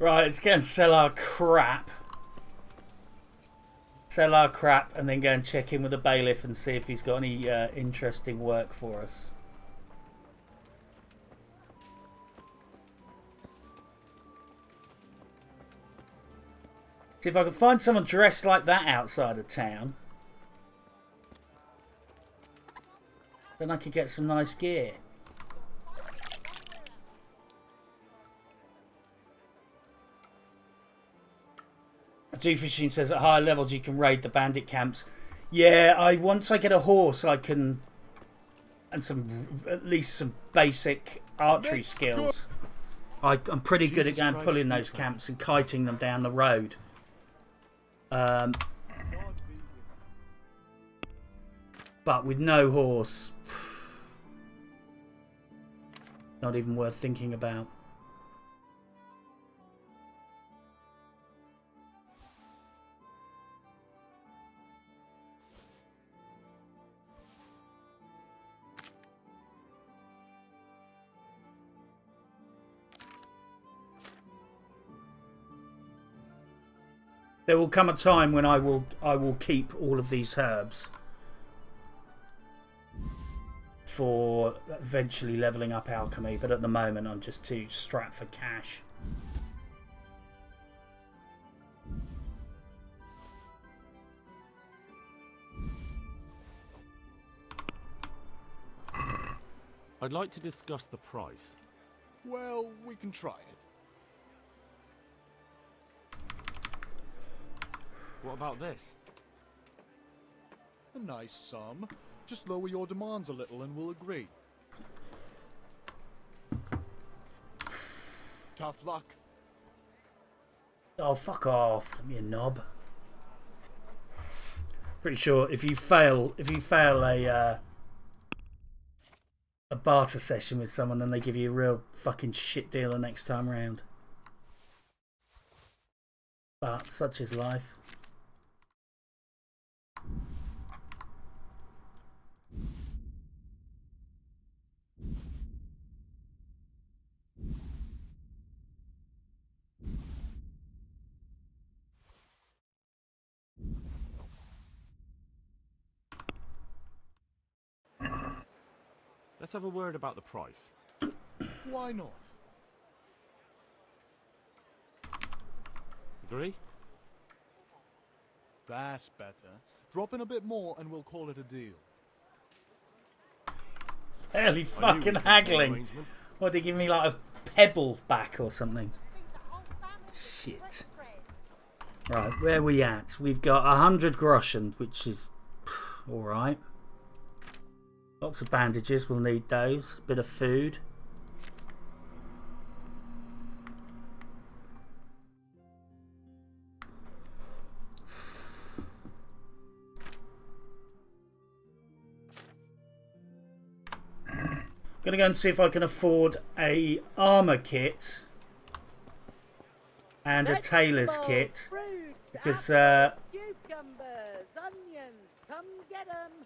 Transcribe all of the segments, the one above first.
Right, let's go and sell our crap. Sell our crap and then go and check in with the bailiff and see if he's got any interesting work for us. See if I can find someone dressed like that outside of town. Then I could get some nice gear. Fishing says at higher levels you can raid the bandit camps. Yeah, once I get a horse I can, and at least some basic archery skills. I'm pretty good at going pulling those camps and kiting them down the road. But with no horse, not even worth thinking about. There will come a time when I will keep all of these herbs for eventually leveling up alchemy, but at the moment I'm just too strapped for cash. I'd like to discuss the price. Well, we can try it. What about this? A nice sum. Just lower your demands a little and we'll agree. Tough luck. Oh, fuck off, you knob. Pretty sure if you fail a barter session with someone, then they give you a real fucking shit deal the next time round. But such is life. Let's have a word about the price. Why not? Agree? That's better. Drop in a bit more and we'll call it a deal. Fairly fucking haggling. What, they give me like a pebble back or something? Shit. Right, where are we at? We've got 100 groschen, which is alright. Lots of bandages, we'll need those. A bit of food. Gonna go and see if I can afford a armor kit and a tailor's kit, because cucumbers, onions, come get 'em.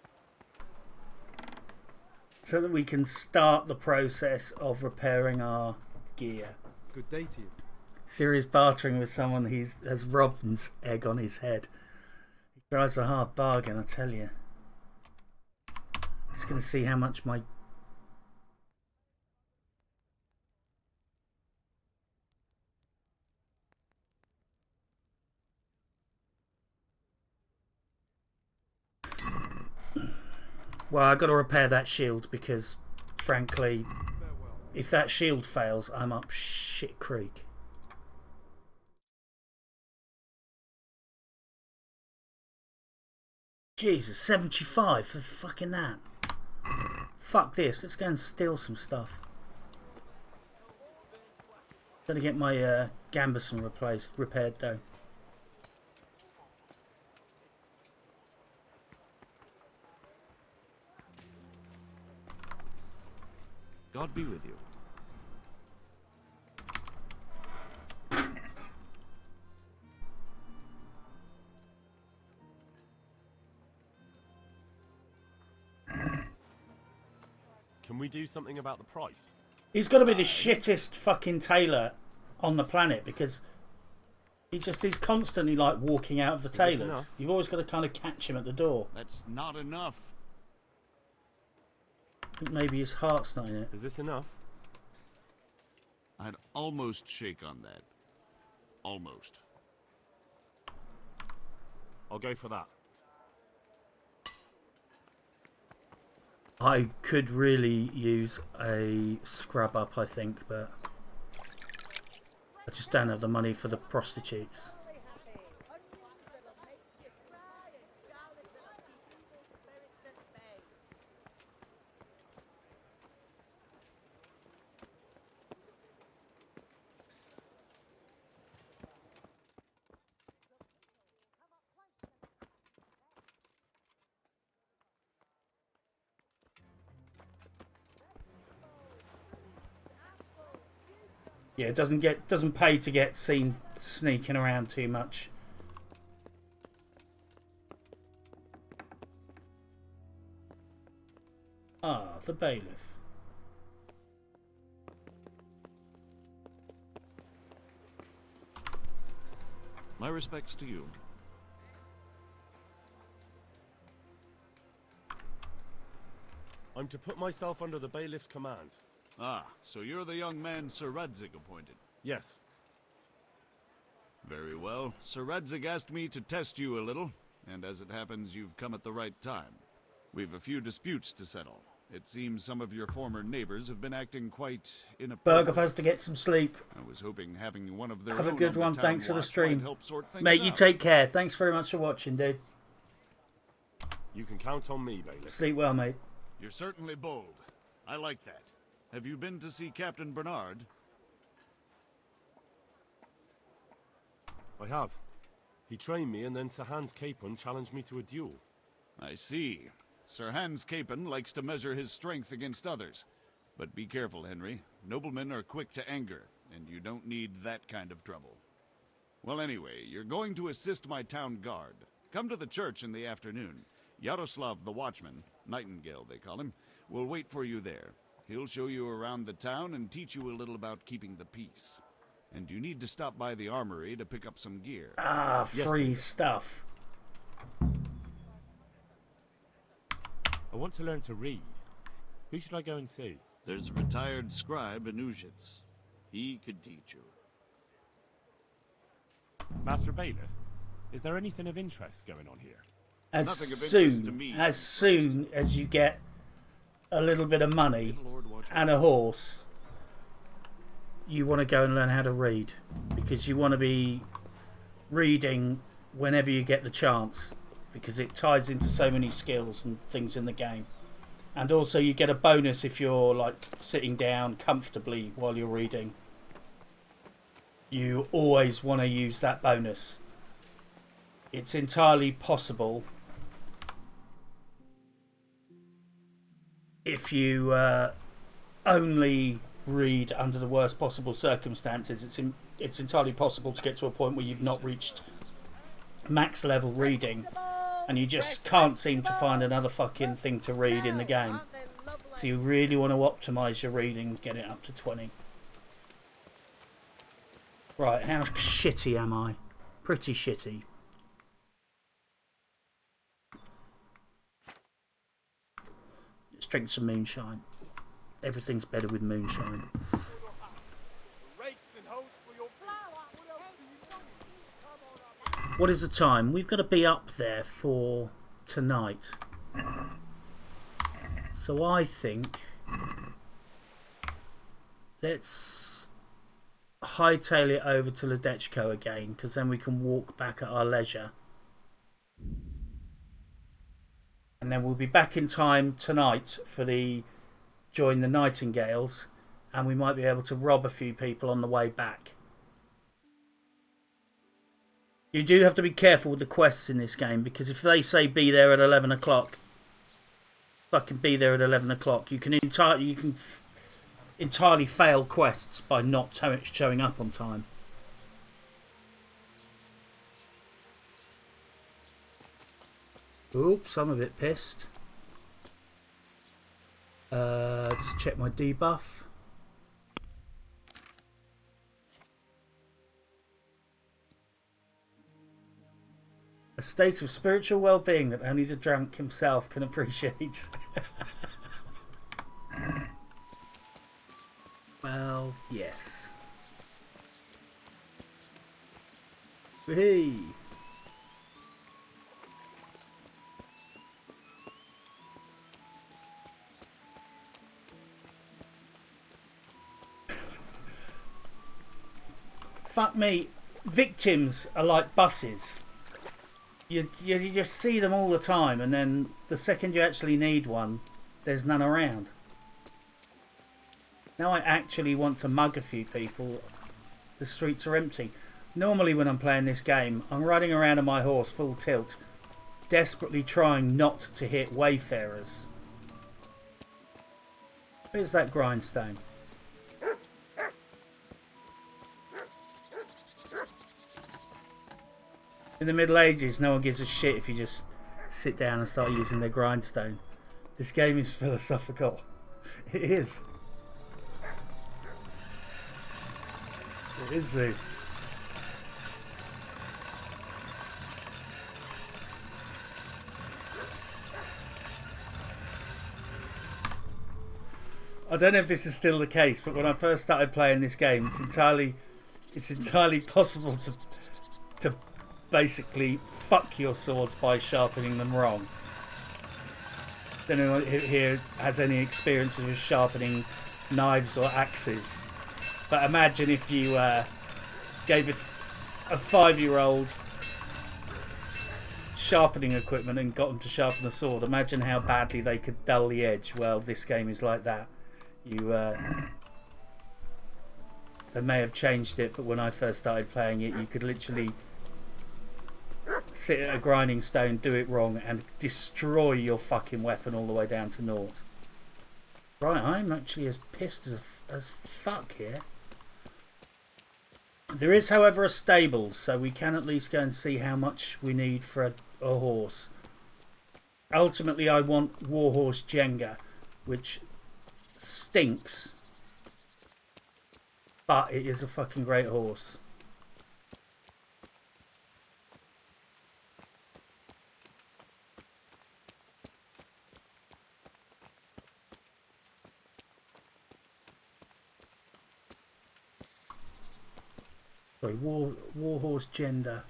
So that we can start the process of repairing our gear. Good day to you. Serious bartering with someone who has robin's egg on his head. He drives a hard bargain, I tell you. Just going to see how much my... Well, I've got to repair that shield because, frankly, if that shield fails, I'm up shit creek. Jesus, 75 for fucking that. Fuck this, let's go and steal some stuff. Gonna get my gambeson repaired though. God be with you. Can we do something about the price? He's got to be the shittest fucking tailor on the planet, because he's constantly like walking out of the this tailors. enough? You've always got to kind of catch him at the door. That's not enough. I think maybe his heart's not in it. Is this enough? I'd almost shake on that. Almost. I'll go for that. I could really use a scrub up, I think, but I just don't have the money for the prostitutes. Happy. Onions that'll make you cry and garlic that'll keep evil spirits at bay. Yeah, it doesn't pay to get seen sneaking around too much. Ah, the bailiff. My respects to you. I'm to put myself under the bailiff's command. Ah, so you're the young man Sir Radzig appointed. Yes. Very well. Sir Radzig asked me to test you a little, and as it happens, you've come at the right time. We've a few disputes to settle. It seems some of your former neighbors have been acting quite inappropriate. Berghoff has to get some sleep. I was hoping having one of their Have a own good on the one. town Thanks for the watch stream. might help sort things Mate, you out. take care. Thanks very much for watching, dude. You can count on me, bailiff. Sleep well, mate. You're certainly bold. I like that. Have you been to see Captain Bernard? I have. He trained me, and then Sir Hans Capon challenged me to a duel. I see. Sir Hans Capon likes to measure his strength against others. But be careful, Henry. Noblemen are quick to anger, and you don't need that kind of trouble. Well, anyway, you're going to assist my town guard. Come to the church in the afternoon. Yaroslav the Watchman, Nightingale they call him, will wait for you there. He'll show you around the town and teach you a little about keeping the peace. And you need to stop by the armory to pick up some gear. Ah, free stuff. I want to learn to read. Who should I go and see? There's a retired scribe in Uzhitz. He could teach you. Master Bailiff, is there anything of interest going on here? As Nothing of interest to soon me. as soon as you get a little bit of money and a horse, you want to go and learn how to read, because you want to be reading whenever you get the chance, because it ties into so many skills and things in the game. And also you get a bonus if you're like sitting down comfortably while you're reading. You always want to use that bonus. It's entirely possible, if you only read under the worst possible circumstances, it's entirely possible to get to a point where you've not reached max level reading and you just can't seem to find another fucking thing to read in the game. So you really want to optimise your reading, get it up to 20. Right, how shitty am I? Pretty shitty. Let's drink some moonshine. Everything's better with moonshine. What is the time? We've got to be up there for tonight. So I think let's hightail it over to Ledechko again, because then we can walk back at our leisure. And then we'll be back in time tonight for the join the Nightingales, and we might be able to rob a few people on the way back. You do have to be careful with the quests in this game, because if they say be there at 11 o'clock, fucking be there at 11 o'clock. You can entirely fail quests by not showing up on time. Oops, I'm a bit pissed. Just check my debuff. A state of spiritual well-being that only the drunk himself can appreciate. Well, yes. Hey. Fuck me. Victims are like buses. You just see them all the time, and then the second you actually need one, there's none around. Now I actually want to mug a few people. The streets are empty. Normally when I'm playing this game, I'm riding around on my horse full tilt, desperately trying not to hit wayfarers. Where's that grindstone? In the Middle Ages, no one gives a shit if you just sit down and start using their grindstone. This game is philosophical. It is. It is, Zoo. I don't know if this is still the case, but when I first started playing this game, it's entirely possible to basically fuck your swords by sharpening them wrong. Don't know if here has any experiences with sharpening knives or axes, but imagine if you gave a 5-year-old sharpening equipment and got them to sharpen a sword. Imagine how badly they could dull the edge. Well, this game is like that. They may have changed it, but when I first started playing it, you could literally sit at a grinding stone, do it wrong, and destroy your fucking weapon all the way down to naught. Right, I'm actually as pissed as fuck here. There is, however, a stable, so we can at least go and see how much we need for a horse. Ultimately, I want Warhorse Jenga, which stinks, but it is a fucking great horse. Sorry, Warhorse Gender.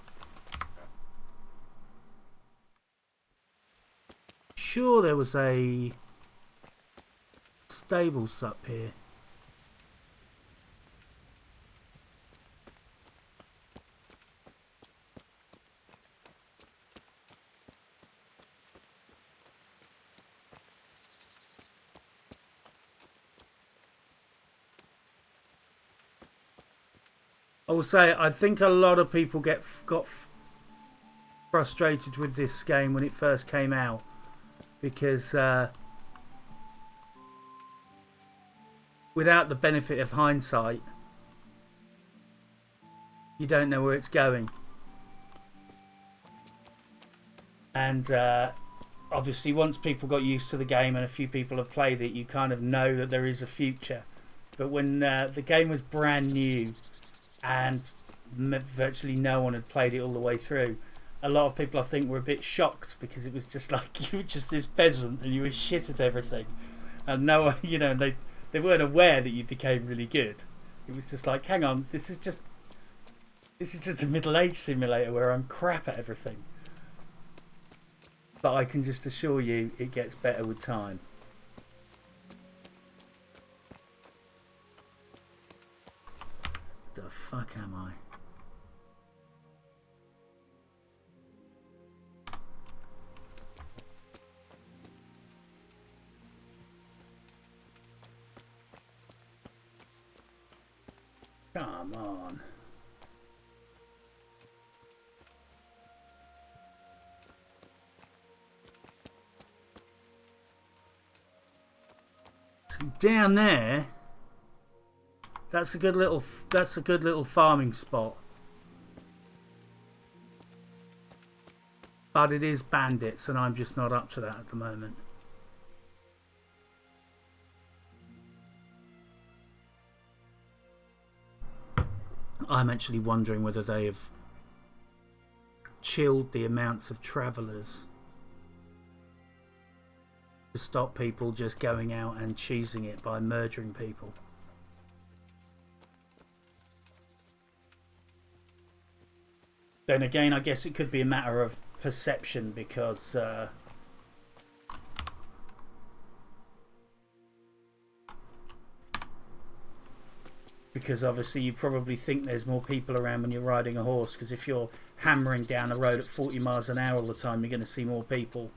Sure, there was a stables up here. I will say, I think a lot of people got frustrated with this game when it first came out because without the benefit of hindsight, you don't know where it's going. And obviously once people got used to the game and a few people have played it, you kind of know that there is a future. But when the game was brand new and virtually no one had played it all the way through, a lot of people I think were a bit shocked because it was just like you were just this peasant and you were shit at everything, and no one, you know, they weren't aware that you became really good. It was just like, hang on, this is just a middle-aged simulator where I'm crap at everything. But I can just assure you it gets better with time. The fuck am I? Come on. So down there, that's a good little farming spot. But it is bandits and I'm just not up to that at the moment. I'm actually wondering whether they have chilled the amounts of travellers to stop people just going out and cheesing it by murdering people. Then again, I guess it could be a matter of perception because obviously you probably think there's more people around when you're riding a horse, because if you're hammering down a road at 40 miles an hour all the time, you're going to see more people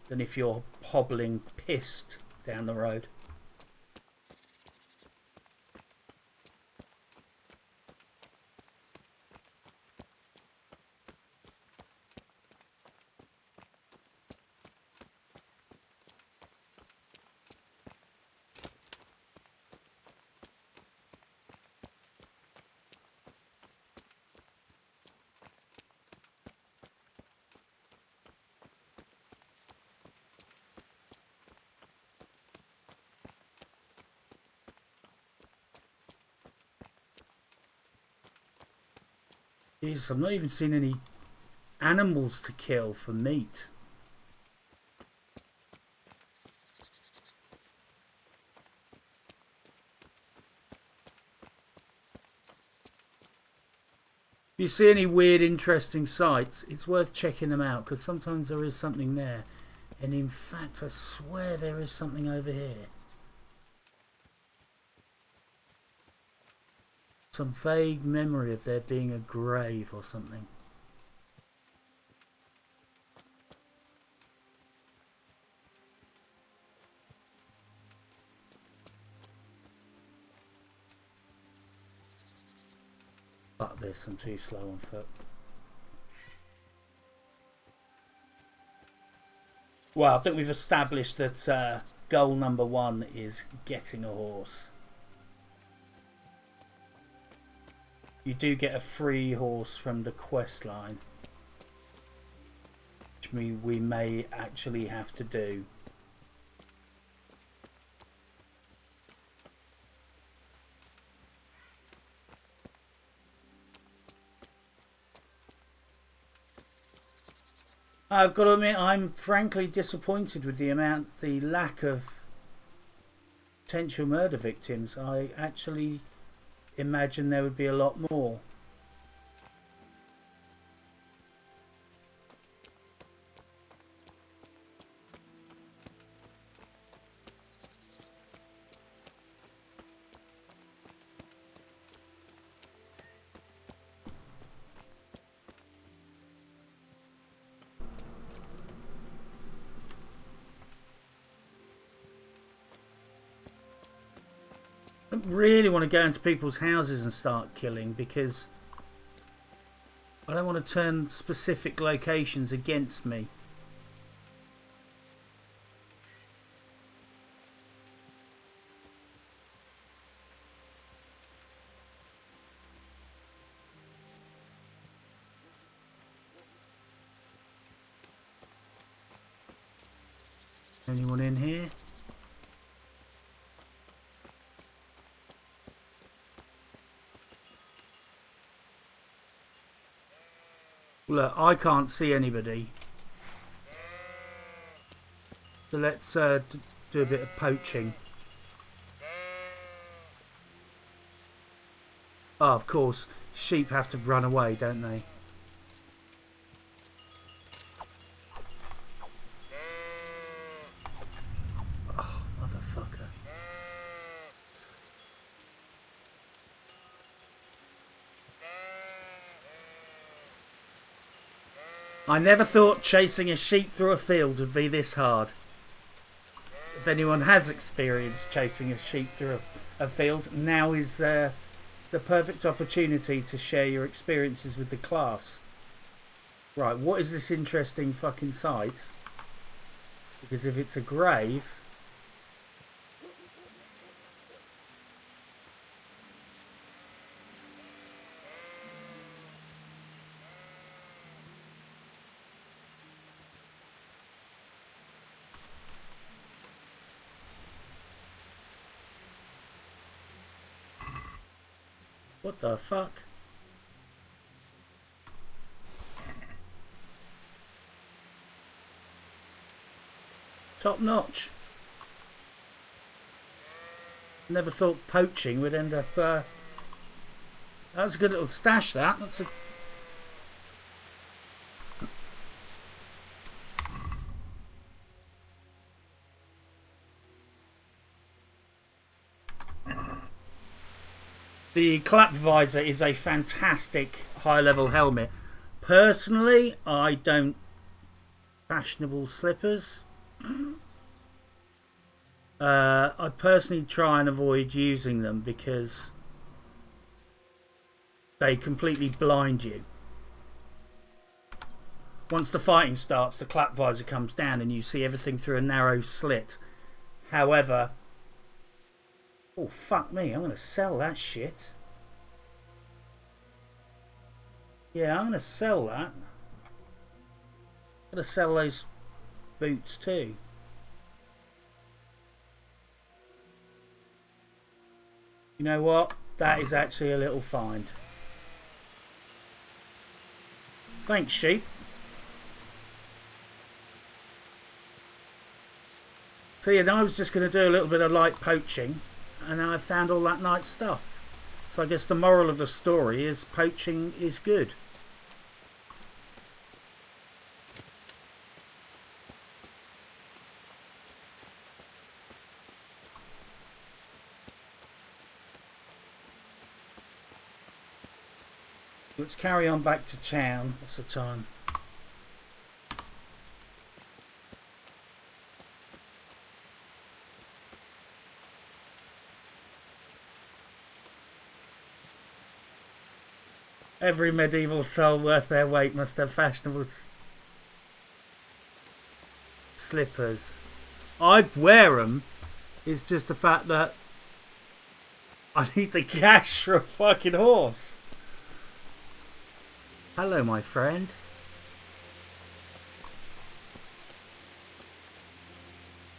than if you're hobbling pissed down the road. Jesus, I've not even seen any animals to kill for meat. If you see any weird, interesting sights, it's worth checking them out, because sometimes there is something there. And in fact, I swear there is something over here. Some vague memory of there being a grave or something. Fuck this, I'm too slow on foot. Well, I think we've established that goal number 1 is getting a horse. You do get a free horse from the quest line, which we may actually have to do. I've got to admit, I'm frankly disappointed with the lack of potential murder victims. I actually imagine there would be a lot more. I don't really want to go into people's houses and start killing, because I don't want to turn specific locations against me. Anyone in here? Look, I can't see anybody. So let's do a bit of poaching. Oh, of course, sheep have to run away, don't they? Oh, motherfucker. I never thought chasing a sheep through a field would be this hard. If anyone has experienced chasing a sheep through a field, now is the perfect opportunity to share your experiences with the class. Right, what is this interesting fucking sight? Because if it's a grave... What the fuck? top notch. Never thought poaching would end up. That was a good little stash. That's a. The clap visor is a fantastic high-level helmet. Personally, I don't. Fashionable slippers. I personally try and avoid using them because they completely blind you. Once the fighting starts, the clap visor comes down and you see everything through a narrow slit. However, oh fuck me, I'm going to sell that shit. Yeah, I'm going to sell that. I'm going to sell those boots too. You know what? That is actually a little find. Thanks, sheep. So yeah, I was just going to do a little bit of light poaching, and I found all that nice stuff. So I guess the moral of the story is poaching is good. Let's carry on back to town. What's the time? Every medieval soul worth their weight must have fashionable slippers. I'd wear them. It's just the fact that I need the cash for a fucking horse. Hello, my friend.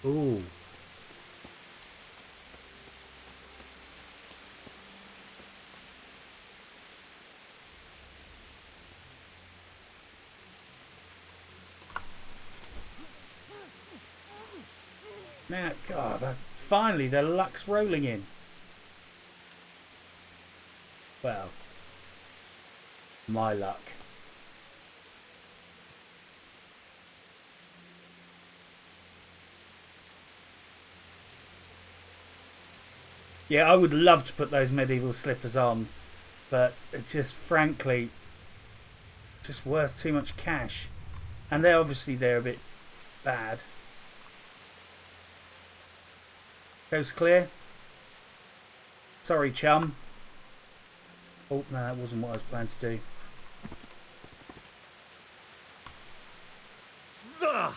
Ooh. Now, God, finally the luck's rolling in. Well, my luck. Yeah, I would love to put those medieval slippers on, but it's just, frankly, just worth too much cash. And they're a bit bad. Coast clear. Sorry, chum. Oh, no, that wasn't what I was planning to do. Ugh.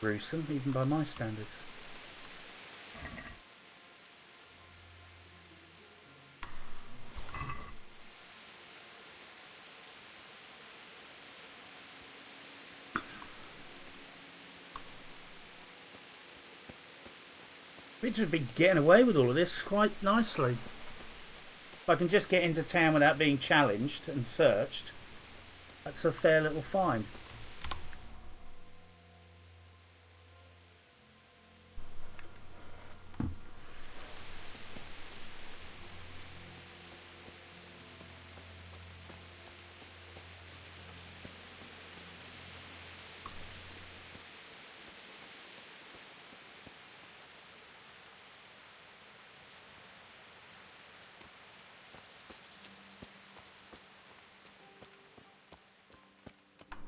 Gruesome, even by my standards. We've just been getting away with all of this quite nicely. If I can just get into town without being challenged and searched, that's a fair little find.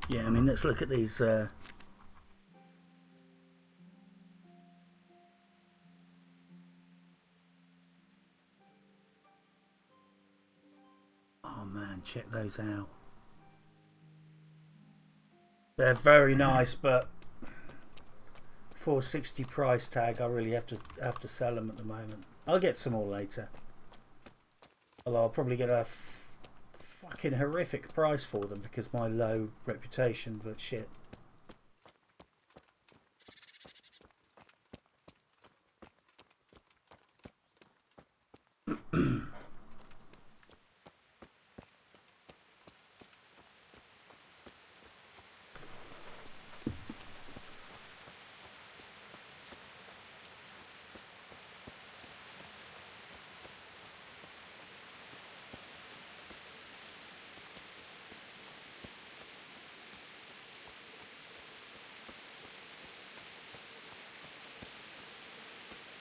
Yeah, I mean, let's look at these. Oh man, check those out. They're very nice, but 460 price tag. I really have to sell them at the moment. I'll get some more later. Although I'll probably get a fucking horrific price for them because my low reputation, but shit.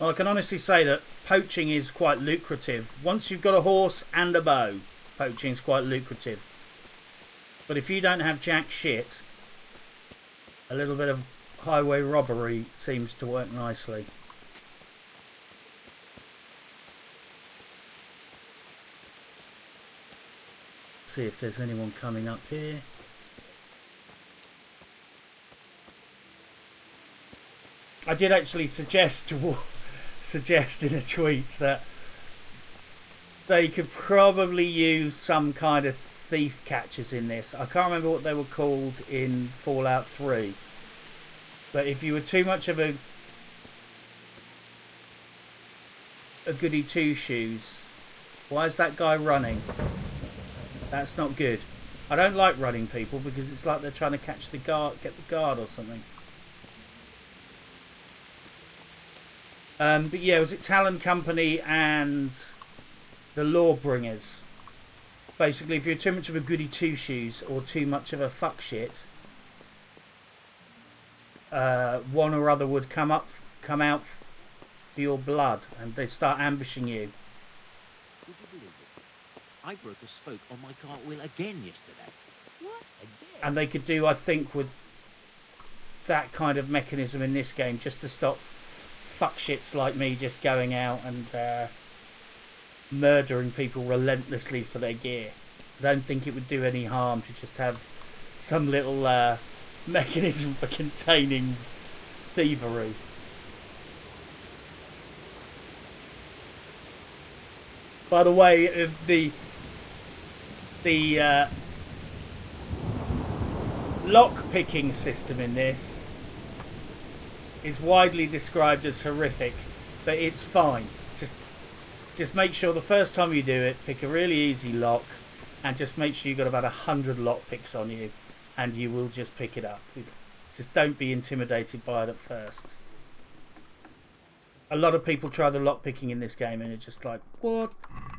I can honestly say that poaching is quite lucrative. Once you've got a horse and a bow, poaching is quite lucrative. But if you don't have jack shit, a little bit of highway robbery seems to work nicely. See if there's anyone coming up here. I did actually suggest in a tweet that they could probably use some kind of thief catchers in this. I can't remember what they were called in Fallout 3. But if you were too much of a goody two-shoes, why is that guy running? That's not good. I don't like running people because it's like they're trying to catch the guard, get the guard or something. But yeah, was it Talon Company and the Lawbringers? Basically, if you're too much of a goody two-shoes or too much of a fuck shit, one or other would come out for your blood, and they'd start ambushing you. Would you believe it? I broke a spoke on my cartwheel again yesterday. What? Again? And they could do, I think, with that kind of mechanism in this game, just to stop fuckshits like me just going out and murdering people relentlessly for their gear. I don't think it would do any harm to just have some little mechanism for containing thievery. By the way, the lock-picking system in this is widely described as horrific, but it's fine. Just make sure the first time you do it, pick a really easy lock, and just make sure you've got about 100 lock picks on you, and you will just pick it up. Just don't be intimidated by it at first. A lot of people try the lock picking in this game and it's just like, what?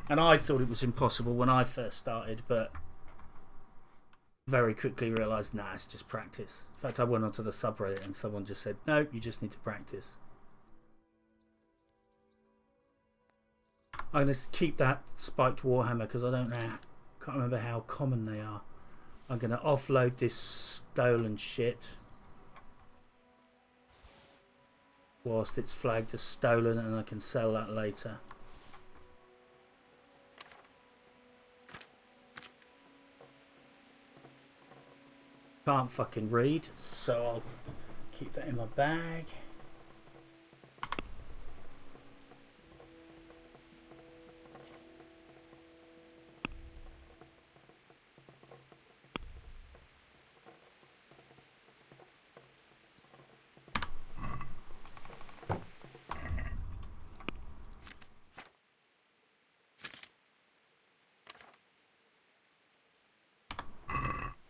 And I thought it was impossible when I first started, but very quickly realised, nah, it's just practice. In fact, I went onto the subreddit and someone just said, no, you just need to practice. I'm going to keep that spiked warhammer because I can't remember how common they are. I'm going to offload this stolen shit whilst it's flagged as stolen, and I can sell that later. Can't fucking read, so I'll keep that in my bag.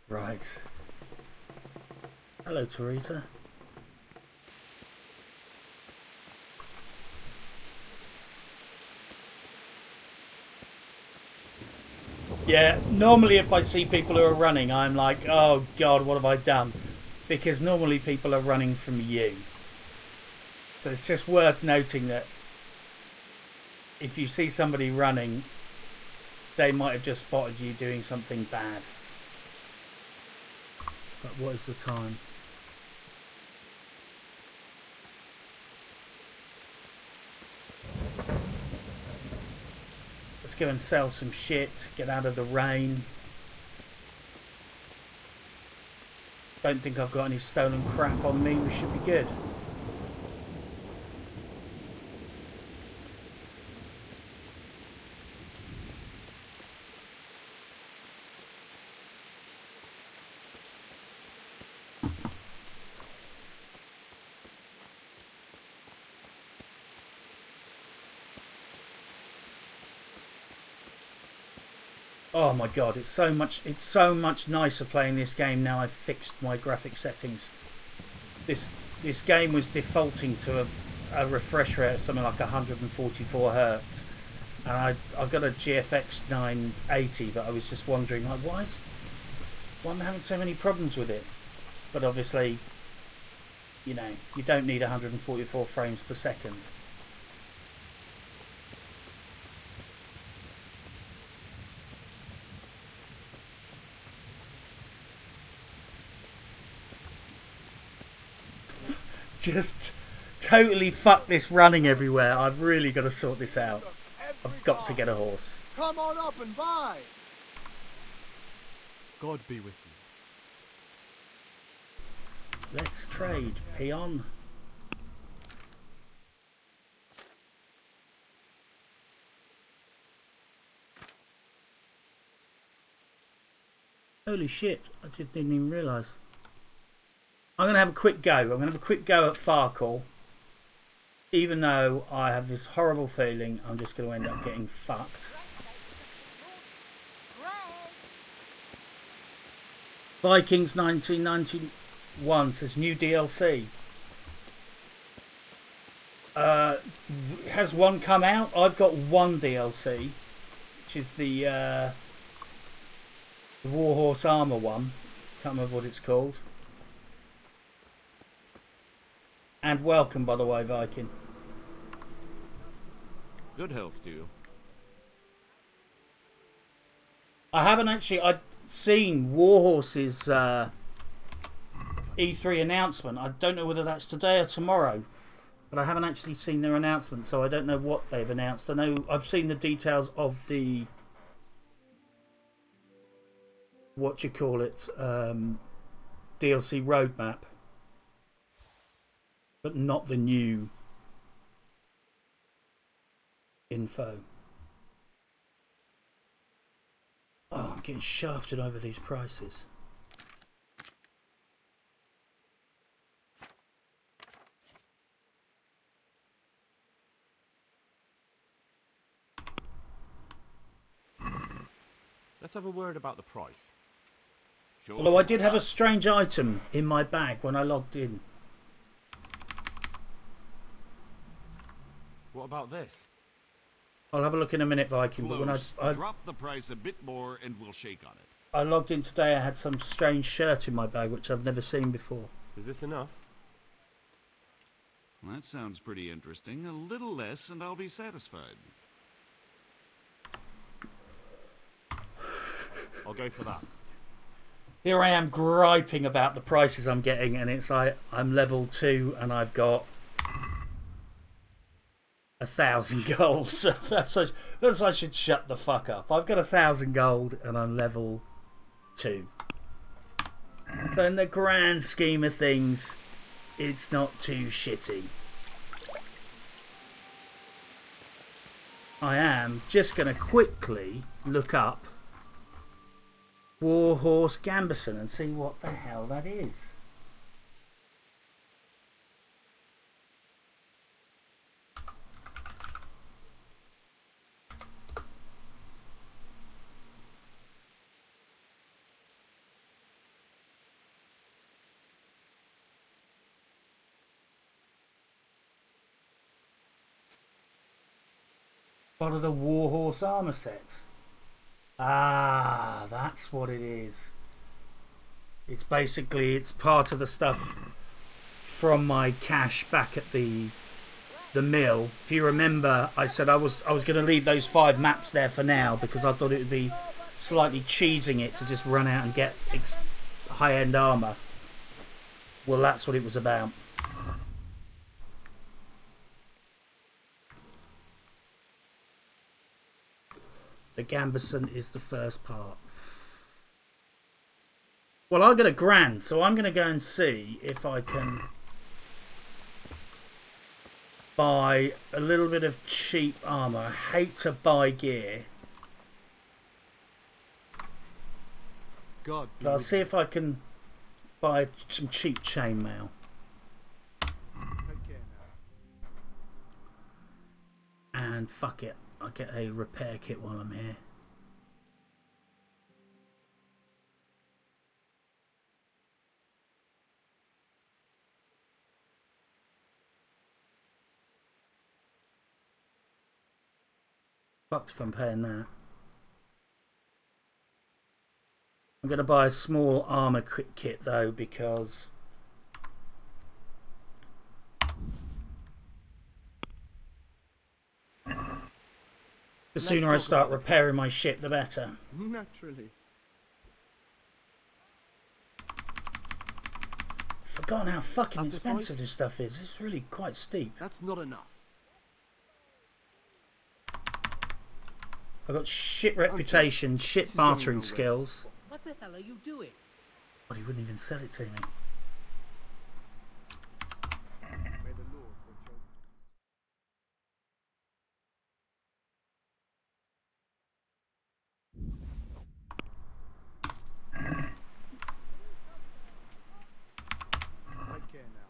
Right. Hello, Teresa. Yeah, normally if I see people who are running, I'm like, oh God, what have I done? Because normally people are running from you. So it's just worth noting that if you see somebody running, they might have just spotted you doing something bad. But what is the time? Let's go and sell some shit, get out of the rain. Don't think I've got any stolen crap on me, we should be good. Oh my god, it's so much nicer playing this game now I've fixed my graphic settings. This game was defaulting to a refresh rate of something like 144 Hertz. And I've got a GFX 980, but I was just wondering, like, why am I having so many problems with it? But obviously, you know, you don't need 144 frames per second. just totally fucked this running everywhere. I've really got to sort this out. I've got to get a horse. Come on up and buy. God be with you. Let's trade, peon. Holy shit, I just didn't even realise. I'm going to have a quick go. I'm going to have a quick go at Farkle. Even though I have this horrible feeling I'm just going to end up getting fucked. Vikings 1991 says new DLC. Has one come out? I've got one DLC, which is the Warhorse Armour one. Can't remember what it's called. And welcome, by the way, Viking. Good health to you. I haven't actually. I'd seen Warhorse's E3 announcement. I don't know whether that's today or tomorrow, but I haven't actually seen their announcement, so I don't know what they've announced. I know I've seen the details of the DLC roadmap, but not the new info. Oh, I'm getting shafted over these prices. Let's have a word about the price. Sure. Although I did have a strange item in my bag when I logged in. What about this? I'll have a look in a minute, Viking. But when Close. I Drop the price a bit more and we'll shake on it. I logged in today, I had some strange shirt in my bag which I've never seen before. Is this enough? Well, that sounds pretty interesting. A little less and I'll be satisfied. I'll go for that. Here I am griping about the prices I'm getting, and it's like I'm level 2 and I've got 1,000 gold. So that's I should shut the fuck up. I've got 1,000 gold and I'm level 2. So in the grand scheme of things, it's not too shitty. I am just going to quickly look up Warhorse Gambison and see what the hell that is. Part of the Warhorse armor set. Ah, that's what it is. It's basically, it's part of the stuff from my cache back at the mill. If you remember, I said I was going to leave those 5 maps there for now because I thought it would be slightly cheesing it to just run out and get high-end armor. Well, that's what it was about. The Gambison is the first part. Well, I got a grand, so I'm going to go and see if I can buy a little bit of cheap armor. I hate to buy gear, God, but I'll see if I can buy some cheap chainmail. take care now. And fuck it, I'll get a repair kit while I'm here. Fucked if I'm paying that. I'm going to buy a small armor kit though, because the sooner I start repairing my ship, the better. Naturally. Forgotten how fucking Satisfied? expensive this stuff is. It's really quite steep. That's not enough. I've got shit reputation, shit This is going bartering nowhere. skills. What the hell are you doing? But he wouldn't even sell it to me. May the Lord control. Take care now.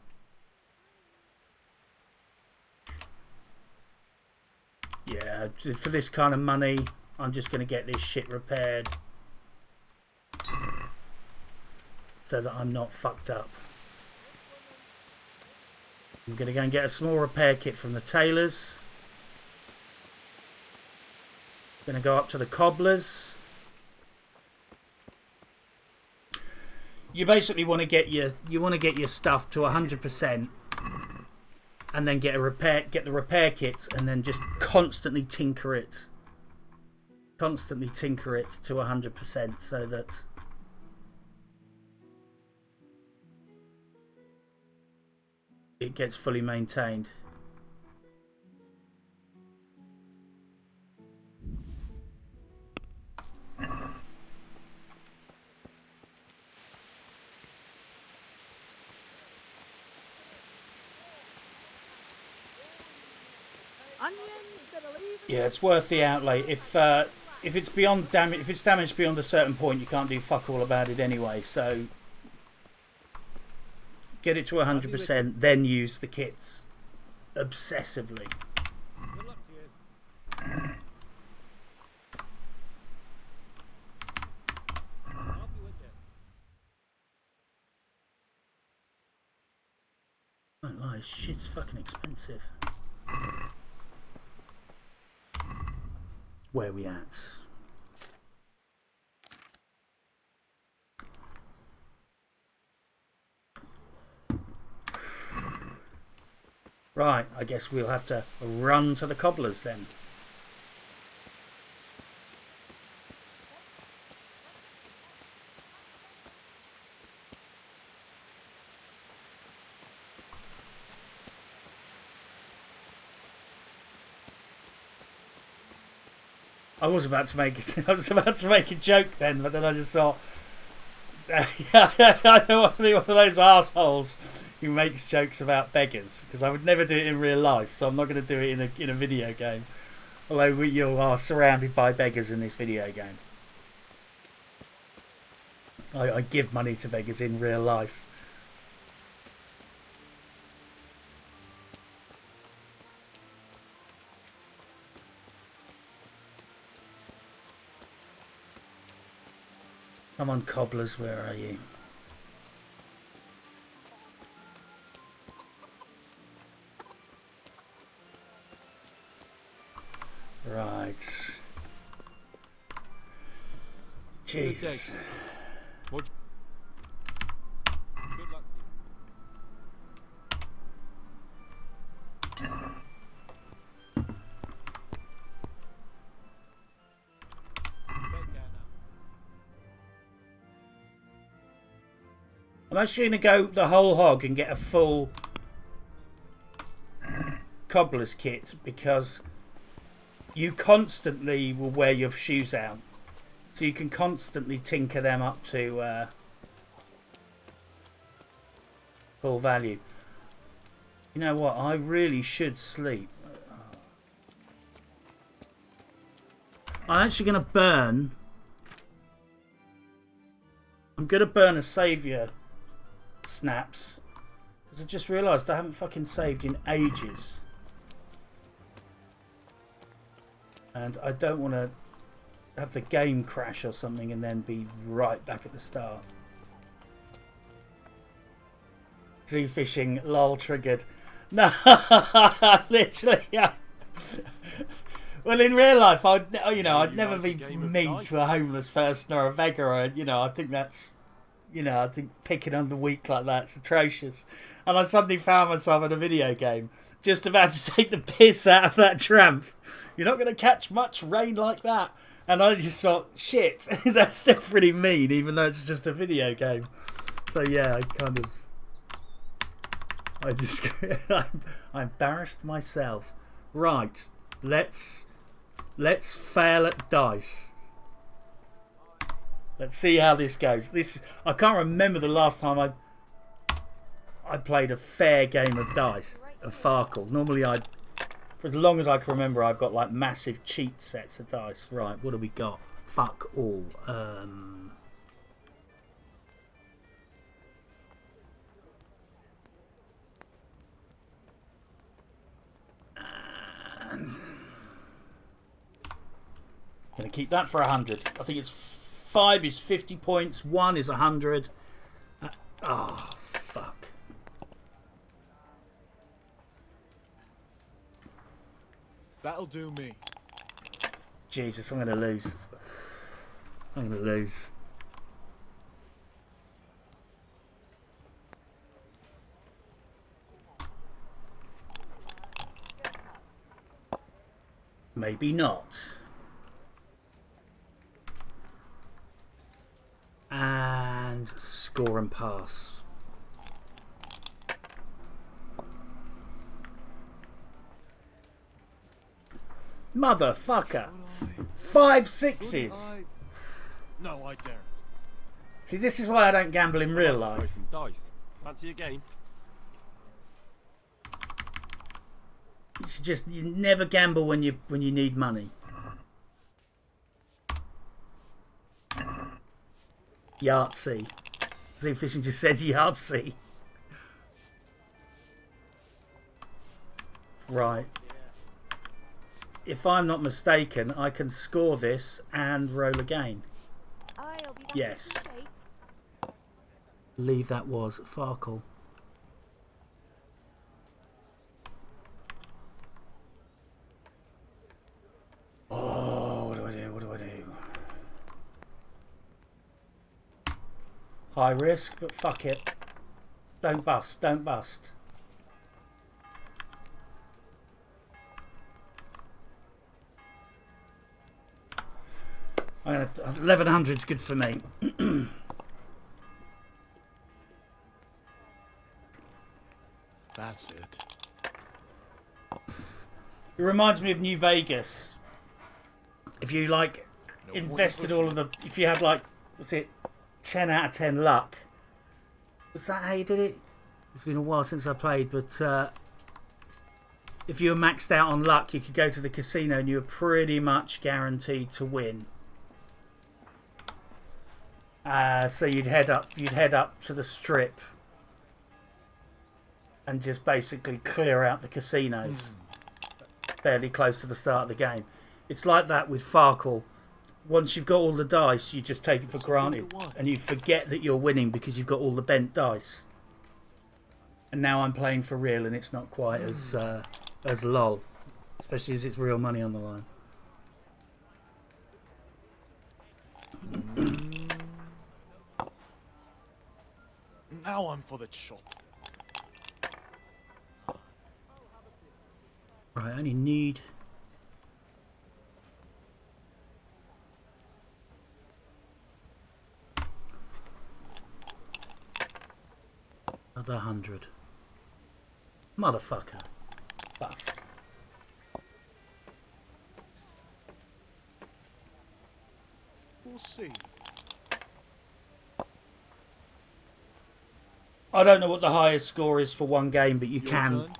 Yeah, for this kind of money, I'm just going to get this shit repaired. So that I'm not fucked up. I'm going to go and get a small repair kit from the tailors. Going to go up to the cobblers. You basically want to get your stuff to 100%, and then get the repair kits, and then just constantly tinker it to 100%, so that it gets fully maintained. Onions that'll even Yeah, it's worth the outlay. If it's beyond damage, if it's damaged beyond a certain point, you can't do fuck all about it anyway. So get it to 100%, then use the kits obsessively. Good luck to you. I'll be with you. Don't lie, shit's fucking expensive. Where we at? Right, I guess we'll have to run to the cobblers then. I was about to make a joke then, but then I just thought, I don't want to be one of those assholes who makes jokes about beggars, because I would never do it in real life, so I'm not going to do it in a video game. Although you are surrounded by beggars in this video game. I give money to beggars in real life. Come on, cobblers, where are you? Right. Jesus. Good luck to you. Take care now. I'm actually going to go the whole hog and get a full cobbler's kit, because you constantly will wear your shoes out. So you can constantly tinker them up to full value. You know what? I really should sleep. I'm actually going to burn. I'm going to burn a saviour snaps, because I just realised I haven't fucking saved in ages. And I don't want to have the game crash or something and then be right back at the start. Zoo fishing, lol, triggered. No, literally, yeah. Well, in real life, I'd never be mean to a homeless person or a beggar. Or, I think that's, I think picking on the weak like that's atrocious. And I suddenly found myself in a video game just about to take the piss out of that tramp. You're not going to catch much rain like that. And I just thought, shit, that's still pretty mean, even though it's just a video game. So yeah, I kind of I just I embarrassed myself. Right, let's fail at dice. Let's see how this goes. I can't remember the last time I played a fair game of dice of Farkle. Normally for as long as I can remember, I've got like massive cheat sets of dice. Right, what do we got? Fuck all. Gonna keep that for 100. I think it's 5 is 50 points, 1 is 100. Oh, fuck. That'll do me. Jesus, I'm gonna lose. I'm gonna lose. Maybe not. And score and pass. Motherfucker. 5 sixes. No, I daren't. See, this is why I don't gamble in real Throw life. some dice. Fancy a game? You never gamble when you need money. Yahtzee. Zoo Fishing just said Yahtzee. Right. If I'm not mistaken, I can score this and roll again. I'll be back Yes. in 2 shakes. Leave that was Farkle. Oh, what do I do? What do I do? High risk, but fuck it. Don't bust, don't bust. I'm gonna, 1100's good for me. That's it. It reminds me of New Vegas. If you like invested all of the, if you had like, what's it, 10 out of 10 luck. Was that how you did it? It's been a while since I played, but if you were maxed out on luck, you could go to the casino and you were pretty much guaranteed to win. So you'd head up to the strip and just basically clear out the casinos fairly close to the start of the game. It's like that with Farkle. Once you've got all the dice, you just take it for granted and you forget that you're winning because you've got all the bent dice. And now I'm playing for real and it's not quite as lol, especially as it's real money on the line. Now I'm for the chop. Right, I only need... another 100. Motherfucker. Bust. We'll see. I don't know what the highest score is for one game, but you Your can... turn.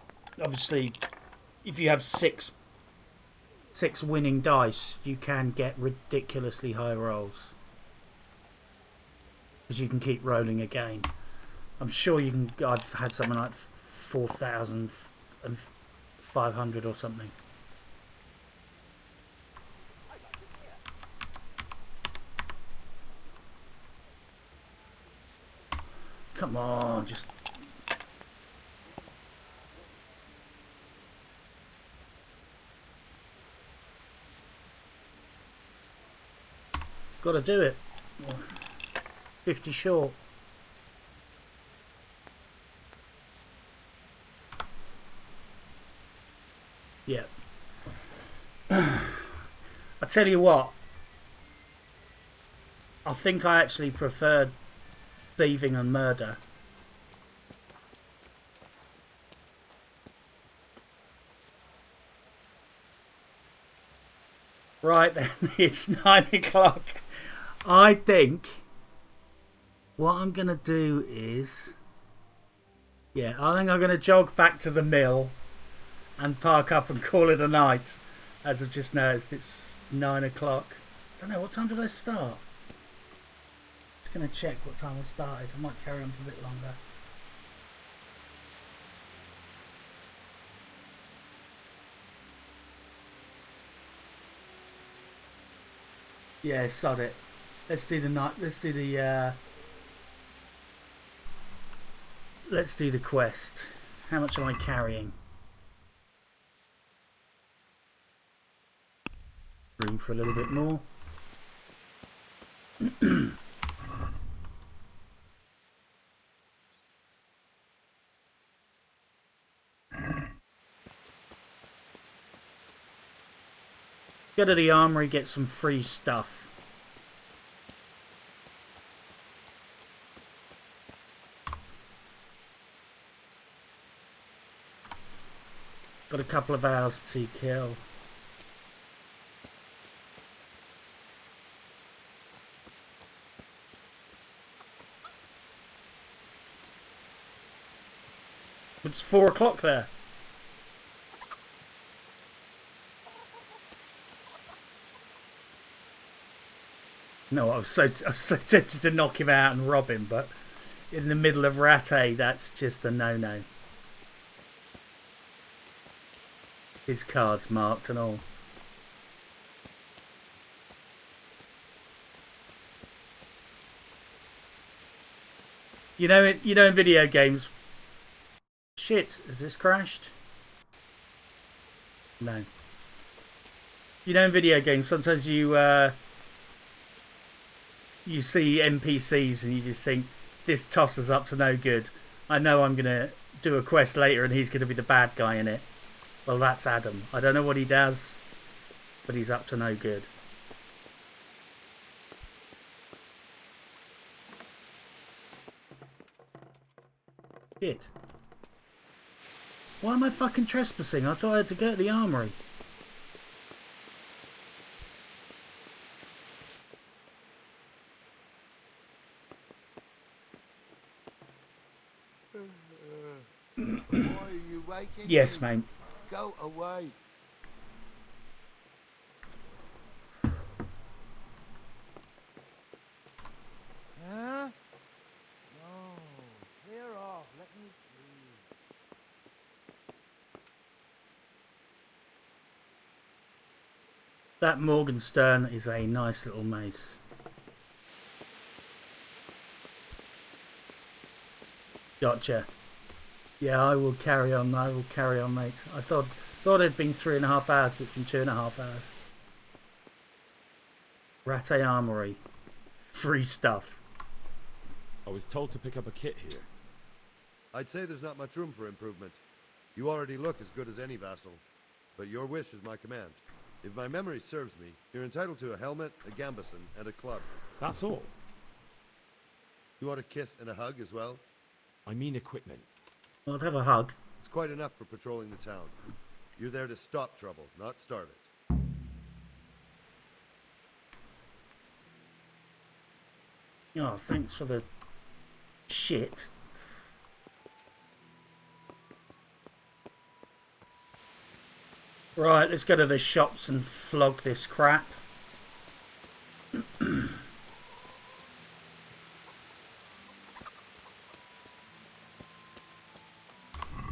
Obviously, if you have six winning dice, you can get ridiculously high rolls. Because you can keep rolling again. I'm sure you can... I've had something like 4,500 or something. Come on, just... Got to do it. 50 short. Yeah. I tell you what. I think I actually preferred thieving and murder. Right then, it's 9 o'clock. I think what I'm going to do is... Yeah, I think I'm going to jog back to the mill and park up and call it a night. As I've just noticed, it's 9 o'clock. I don't know, what time did I start? Just going to check what time I started. I might carry on for a bit longer. Yeah, sod it. Let's do the night. Let's do the quest. How much am I carrying? Room for a little bit more. Go to the armory, get some free stuff. Got a couple of hours to kill. It's 4 o'clock there. No, I was so tempted to knock him out and rob him, but in the middle of Rattay, that's just a no-no. His card's marked and all. You know, in video games. Shit, has this crashed? No. You know, in video games, sometimes you see NPCs and you just think, this tosser's up to no good. I know I'm going to do a quest later and he's going to be the bad guy in it. Well, that's Adam. I don't know what he does, but he's up to no good. Shit. Why am I fucking trespassing? I thought I had to go to the armory. Why are you waking Yes, me? mate. Go away. Huh? No. Clear off. Let me see. That Morgenstern is a nice little mace. Gotcha. Yeah, I will carry on. I will carry on, mate. I thought it'd been 3.5 hours, but it's been 2.5 hours. Rattay Armory. Free stuff. I was told to pick up a kit here. I'd say there's not much room for improvement. You already look as good as any vassal. But your wish is my command. If my memory serves me, you're entitled to a helmet, a gambeson, and a club. That's all. You want a kiss and a hug as well? I mean equipment. I'd have a hug. It's quite enough for patrolling the town. You're there to stop trouble, not start it. Oh, thanks for the shit. Right, let's go to the shops and flog this crap.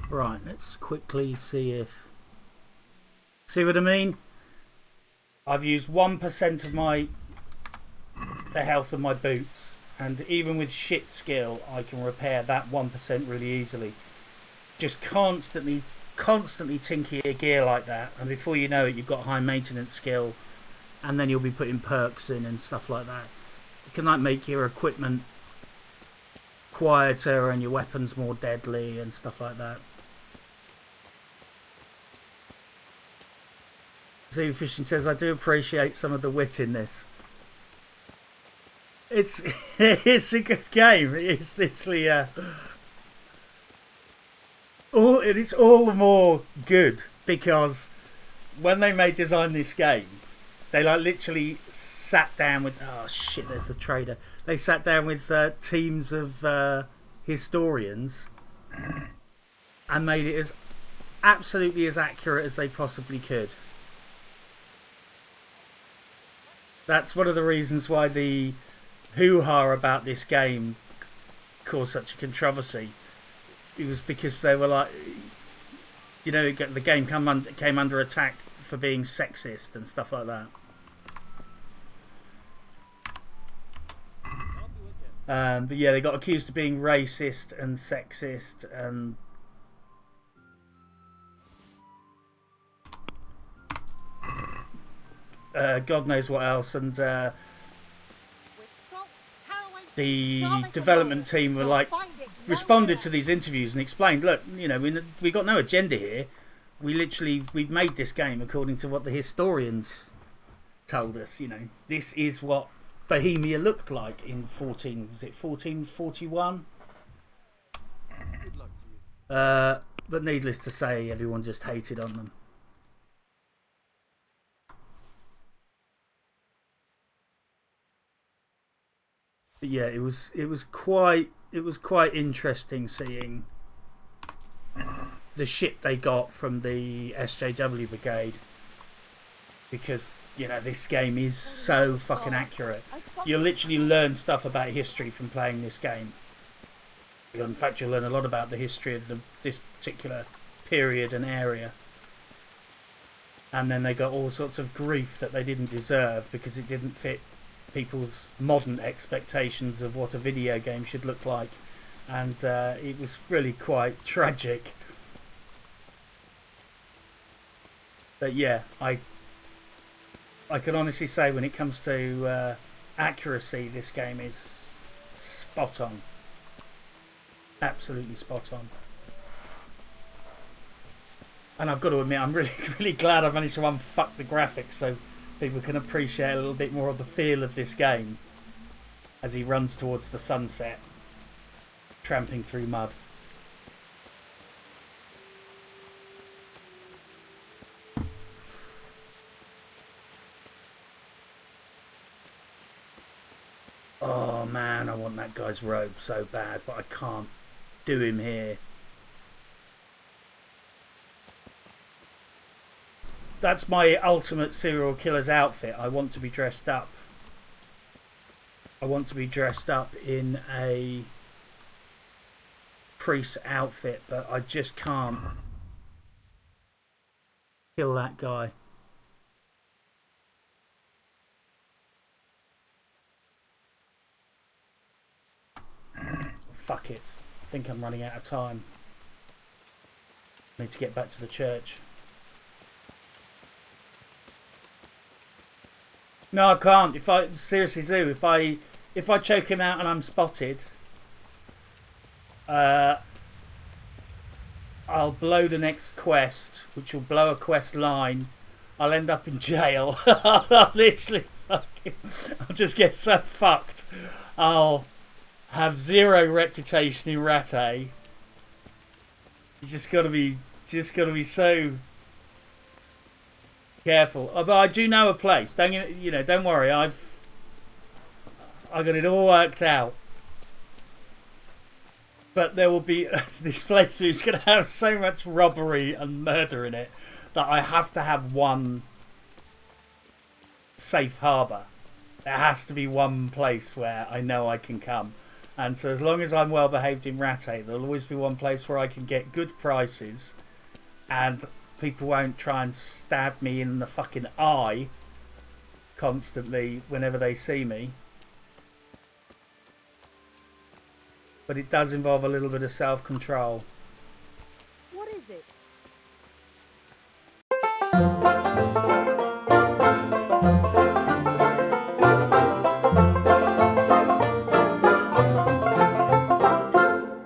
Right, let's quickly see what I mean? I've used 1% of the health of my boots, and even with shit skill I can repair that 1% really easily. Just constantly tinker your gear like that, and before you know it you've got high maintenance skill, and then you'll be putting perks in and stuff like that. It can like make your equipment quieter and your weapons more deadly and stuff like that. Zoo Fishing says, I do appreciate some of the wit in this. It's it's a good game. It's literally it's all the more good because when they design this game, They like literally sat down with, oh shit, there's the trader. They sat down with teams of historians and made it as absolutely as accurate as they possibly could. That's one of the reasons why the hoo-ha about this game caused such a controversy. It was because they were like, you know, the game came under attack for being sexist and stuff like that. But yeah, they got accused of being racist and sexist and God knows what else. And the development team were like, responded to these interviews and explained, look, you know, we got no agenda here. We've made this game according to what the historians told us. You know, this is what Bohemia looked like in 1441? Good luck to you. But needless to say, everyone just hated on them. But yeah, it was quite interesting seeing the shit they got from the SJW brigade, because you know this game is so fucking accurate. You'll literally learn stuff about history from playing this game. In fact, you'll learn a lot about the history of this particular period and area. And then they got all sorts of grief that they didn't deserve because it didn't fit people's modern expectations of what a video game should look like. And it was really quite tragic. But yeah, I can honestly say when it comes to accuracy, this game is spot on. Absolutely spot on. And I've got to admit, I'm really glad I've managed to unfuck the graphics so people can appreciate a little bit more of the feel of this game as he runs towards the sunset, tramping through mud. Oh man, I want that guy's robe so bad, but I can't do him here. That's my ultimate serial killer's outfit. I want to be dressed up. I want to be dressed up in a priest's outfit, but I just can't kill that guy. Fuck it. I think I'm running out of time. I need to get back to the church. No, I can't. Seriously, Zoo, if I choke him out and I'm spotted, I'll blow the next quest, which will blow a quest line. I'll end up in jail. I'll literally fucking, I'll just get so fucked. I'll have zero reputation in Rattay. You just gotta be so careful. But I do know a place. Don't worry. I've got it all worked out. But there will be this playthrough is going to have so much robbery and murder in it that I have to have one safe harbour. There has to be one place where I know I can come. And so as long as I'm well behaved in Rattay, there'll always be one place where I can get good prices and people won't try and stab me in the fucking eye constantly whenever they see me. But it does involve a little bit of self-control. What is it?